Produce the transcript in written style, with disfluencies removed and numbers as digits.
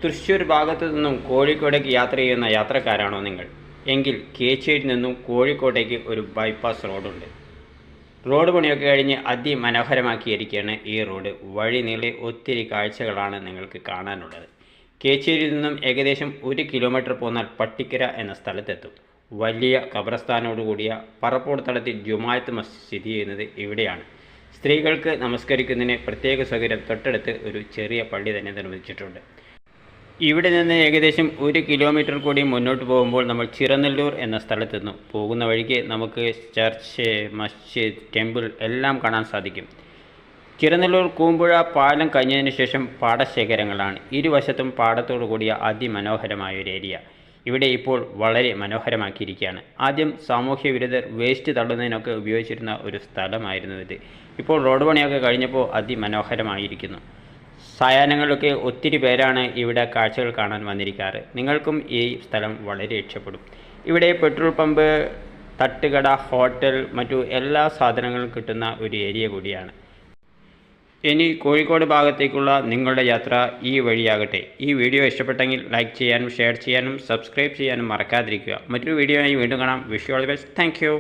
തൃശ്ശൂർ ഭാഗത്തു നിന്നും കോഴിക്കോടേക്ക് യാത്ര ചെയ്യുന്ന യാത്രക്കാരാണോ നിങ്ങൾ? എങ്കിൽ കേച്ചേരിയിൽ നിന്നും കോഴിക്കോട്ടേക്ക് ഒരു ബൈപ്പാസ് റോഡുണ്ട്. റോഡ് പണിയൊക്കെ കഴിഞ്ഞ് അതിമനോഹരമാക്കിയിരിക്കുകയാണ് ഈ റോഡ്. വഴി നീളെ ഒത്തിരി കാഴ്ചകളാണ് നിങ്ങൾക്ക് കാണാനുള്ളത്. കേച്ചേരിയിൽ നിന്നും ഏകദേശം 1 കിലോമീറ്റർ പോന്നാൽ പട്ടിക്കര എന്ന സ്ഥലത്തെത്തും. വലിയ ഖബർസ്ഥാനോടുകൂടിയ പറപ്പോട് തടത്തിൽ ജുമാഅത്ത് മസ്ജിദ് സ്ഥിതി ചെയ്യുന്നത് ഇവിടെയാണ്. സ്ത്രീകൾക്ക് നമസ്കരിക്കുന്നതിന് പ്രത്യേക സൗകര്യം തൊട്ടടുത്ത് ഒരു ചെറിയ പള്ളി തന്നെ നിർമ്മിച്ചിട്ടുണ്ട്. ഇവിടെ നിന്ന് ഏകദേശം 1 കിലോമീറ്റർ കൂടി മുന്നോട്ട് പോകുമ്പോൾ നമ്മൾ ചിറനെല്ലൂർ എന്ന സ്ഥലത്തെത്തുന്നു. പോകുന്ന വഴിക്ക് നമുക്ക് ചർച്ച്, മസ്ജിദ്, ടെമ്പിൾ എല്ലാം കാണാൻ സാധിക്കും. ചിറനെല്ലൂർ കൂമ്പുഴ പാലം കഴിഞ്ഞതിന് ശേഷം പാടശേഖരങ്ങളാണ്. ഇരുവശത്തും പാടത്തോടു കൂടിയ അതിമനോഹരമായ ഒരു ഏരിയ. ഇവിടെ ഇപ്പോൾ വളരെ മനോഹരമാക്കിയിരിക്കുകയാണ്. ആദ്യം സാമൂഹ്യ വിരുദ്ധർ വേസ്റ്റ് തള്ളുന്നതിനൊക്കെ ഉപയോഗിച്ചിരുന്ന ഒരു സ്ഥലമായിരുന്നു ഇത്. ഇപ്പോൾ റോഡ് പണിയൊക്കെ കഴിഞ്ഞപ്പോൾ അതിമനോഹരമായിരിക്കുന്നു. സായാഹ്നങ്ങളിലൊക്കെ ഒത്തിരി പേരാണ് ഇവിടെ കാഴ്ചകൾ കാണാൻ വന്നിരിക്കാറ്. നിങ്ങൾക്കും ഈ സ്ഥലം വളരെ ഇഷ്ടപ്പെടും. ഇവിടെ പെട്രോൾ പമ്പ്, തട്ടുകട, ഹോട്ടൽ, മറ്റു എല്ലാ സാധനങ്ങളും കിട്ടുന്ന ഒരു ഏരിയ കൂടിയാണ്. ഇനി കോഴിക്കോട് ഭാഗത്തേക്കുള്ള നിങ്ങളുടെ യാത്ര ഈ വഴിയാകട്ടെ. ഈ വീഡിയോ ഇഷ്ടപ്പെട്ടെങ്കിൽ ലൈക്ക് ചെയ്യാനും ഷെയർ ചെയ്യാനും സബ്സ്ക്രൈബ് ചെയ്യാനും മറക്കാതിരിക്കുക. മറ്റൊരു വീഡിയോയായി വീണ്ടും കാണാം. Wish you all the best. Thank you.